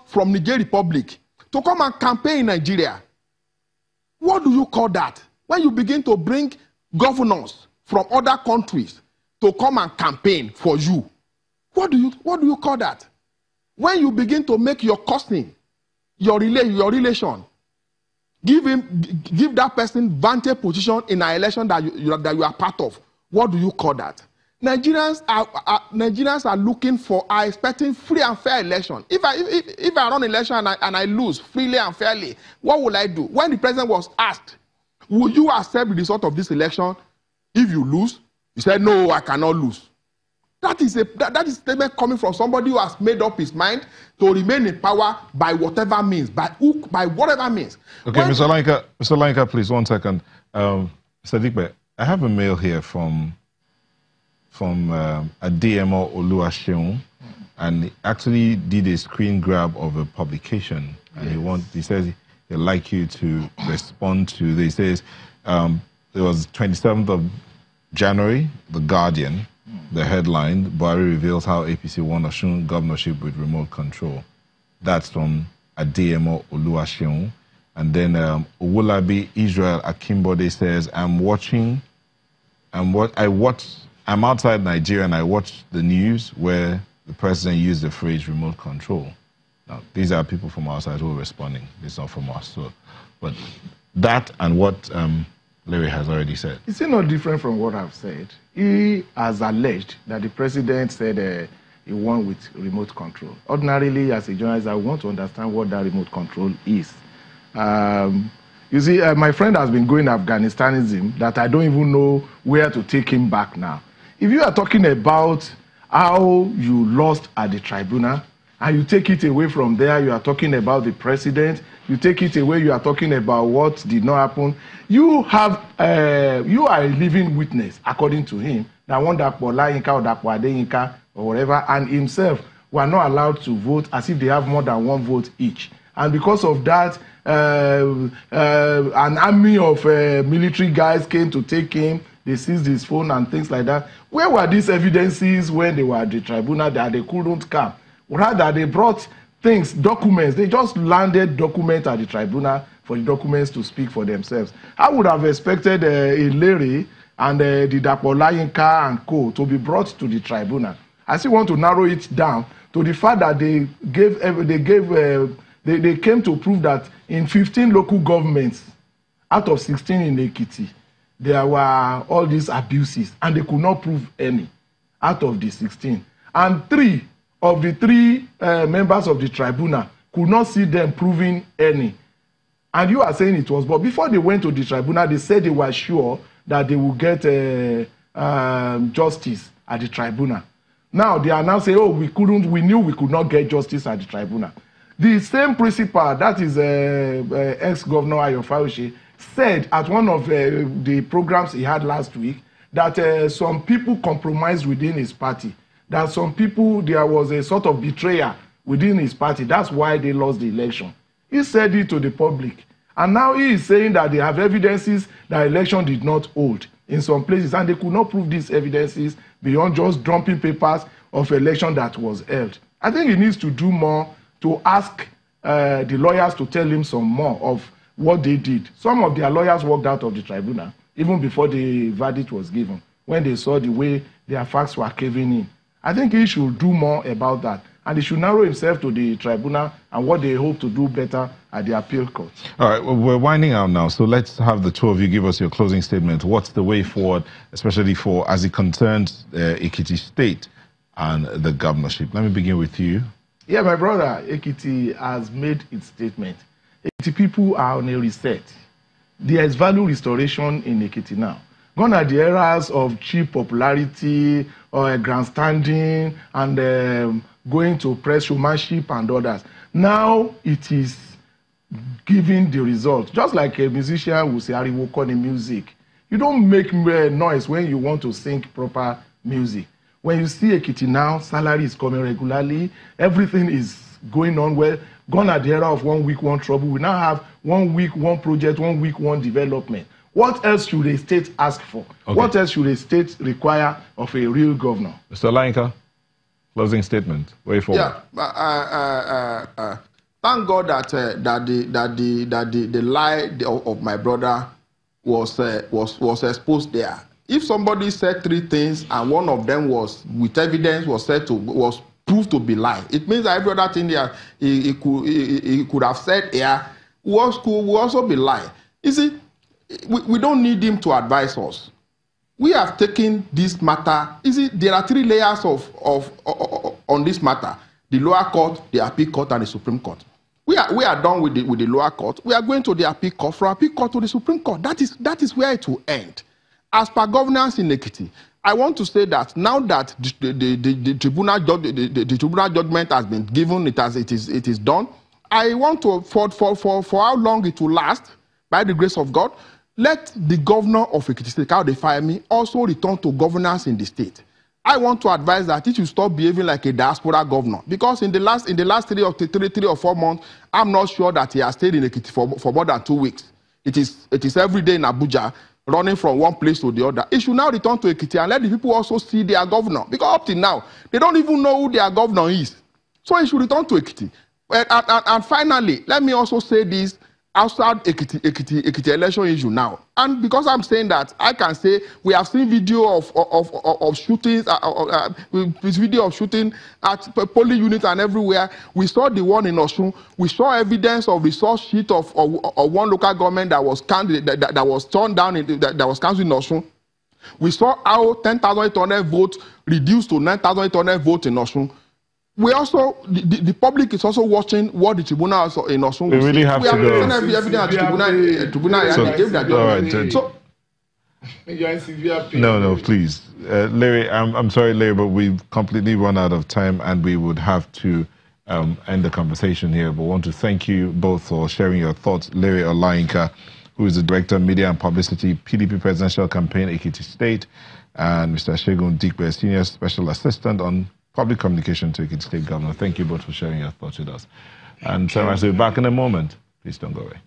from Niger Republic to come and campaign in Nigeria. What do you call that? When you begin to bring governors from other countries to come and campaign for you, what do you call that? When you begin to make your cousin, your relation, give that person vantage position in an election that you are part of, what do you call that? Nigerians are looking for, are expecting free and fair election. If I run election and I lose freely and fairly, what will I do? When the president was asked, will you accept the result of this election if you lose? He said, no, I cannot lose. That is a statement coming from somebody who has made up his mind to remain in power by whatever means, by whatever means. Okay, Mr. Lanka, please, 1 second. Mr. Dikbe, I have a mail here from a DMO Oluwaseun, and he actually did a screen grab of a publication, and he says he'd like you to respond to this. He says it was 27th of January, The Guardian, the headline, Buhari reveals how APC won Osun governorship with remote control. That's from Adeyemo Oluwaseun. And then Owolabi Israel Akimbode says, I'm outside Nigeria and I watched the news where the president used the phrase remote control. Now, these are people from outside who are responding. It's not from us. So, but that and what Larry has already said. It's not different from what I've said. He has alleged that the president said he won with remote control. Ordinarily, as a journalist, I want to understand what that remote control is. You see, my friend has been going Afghanistanism that I don't even know where to take him back now. If you are talking about how you lost at the tribunal, and you take it away from there, you are talking about the president, you take it away, you are talking about what did not happen. You are a living witness, according to him, that one Dapo Olayinka or Dapo Adeyinka or whatever, and himself were not allowed to vote as if they have more than one vote each. And because of that, an army of military guys came to take him. They seized his phone and things like that. Where were these evidences when they were at the tribunal that they couldn't come? Rather, they brought things, documents. They just landed documents at the tribunal for the documents to speak for themselves. I would have expected a Larry and the Dapo Olayinka and co. to be brought to the tribunal. I still want to narrow it down to the fact that they came to prove that in 15 local governments, out of 16 in Ekiti, there were all these abuses, and they could not prove any out of the 16. And 3 of the 3 members of the tribunal could not see them proving any. And you are saying it was, but before they went to the tribunal, they said they were sure that they would get justice at the tribunal. Now they are now saying, oh, we knew we could not get justice at the tribunal. The same principal, that is ex-governor Ayo Fayoṣe, said at one of the programs he had last week that some people compromised within his party, that some people, there was a sort of betrayal within his party. That's why they lost the election. He said it to the public. And now he is saying that they have evidences that election did not hold in some places, and they could not prove these evidences beyond just dumping papers of election that was held. I think he needs to do more to ask the lawyers to tell him some more of what they did. Some of their lawyers walked out of the tribunal even before the verdict was given, when they saw the way their facts were caving in. I think he should do more about that, and he should narrow himself to the tribunal and what they hope to do better at the appeal court. All right, well, we're winding out now, so let's have the two of you give us your closing statement. What's the way forward, especially for, as it concerns Ekiti State and the governorship? Let me begin with you. Yeah, my brother, Ekiti has made its statement. Ekiti people are on a reset. There is value restoration in Ekiti now. Gone are the eras of cheap popularity or grandstanding and going to press showmanship and others. Now it is giving the result. Just like a musician will say, "Ariwo kọ́ ni music." You don't make noise when you want to sing proper music. When you see Ekiti now, salary is coming regularly, everything is going on well. Gone are the era of 1 week, one trouble. We now have 1 week, one project, 1 week, one development. What else should a state ask for? Okay. What else should a state require of a real governor? Mr. Olayinka? Closing statement. Way forward. Yeah. Thank God that the lie of my brother was exposed there. If somebody said 3 things and one of them was with evidence was proved to be lie, it means that every other thing there he could have said here could also be lie. You see, we don't need him to advise us. We have taken this matter. You see, there are 3 layers on this matter: the lower court, the appeal court, and the Supreme Court. We are done with the lower court. We are going to the appeal court, from appeal court to the Supreme Court. That is where it will end. As per governance in Ekiti, I want to say that now that the tribunal judgment has been given, it is done. I want to for how long it will last, by the grace of God, let the governor of Ekiti State, how they fire me, also return to governance in the state. I want to advise that it should stop behaving like a diaspora governor, because in the last 3 or 4 months, I'm not sure that he has stayed in Ekiti for more than 2 weeks. It is every day in Abuja, running from one place to the other. It should now return to Ekiti and let the people also see their governor, because up till now, they don't even know who their governor is. So it should return to Ekiti. And finally, let me also say this outside Ekiti election issue now. And because I'm saying that, I can say we have seen video of shootings, video of shooting at polling units and everywhere. We saw the one in Osun. We saw evidence of the source sheet of one local government that was turned down, that was cancelled in Osun. We saw how 10,800 votes reduced to 9,800 votes in Osun. We also, the public is also watching what the tribunal in Osun. We really have to go. We have seen evidence at the tribunal So, and gave that judgment. So, no, please. Larry, I'm sorry, Larry, but we've completely run out of time and we would have to end the conversation here. But I want to thank you both for sharing your thoughts. Larry Olayinka, who is the Director of Media and Publicity, PDP Presidential Campaign, Ekiti State, and Mr. Segun Dikbe, Senior Special Assistant on Public Communication to Ekiti State Governor. Thank you both for sharing your thoughts with us. And so I'll be back in a moment. Please don't go away.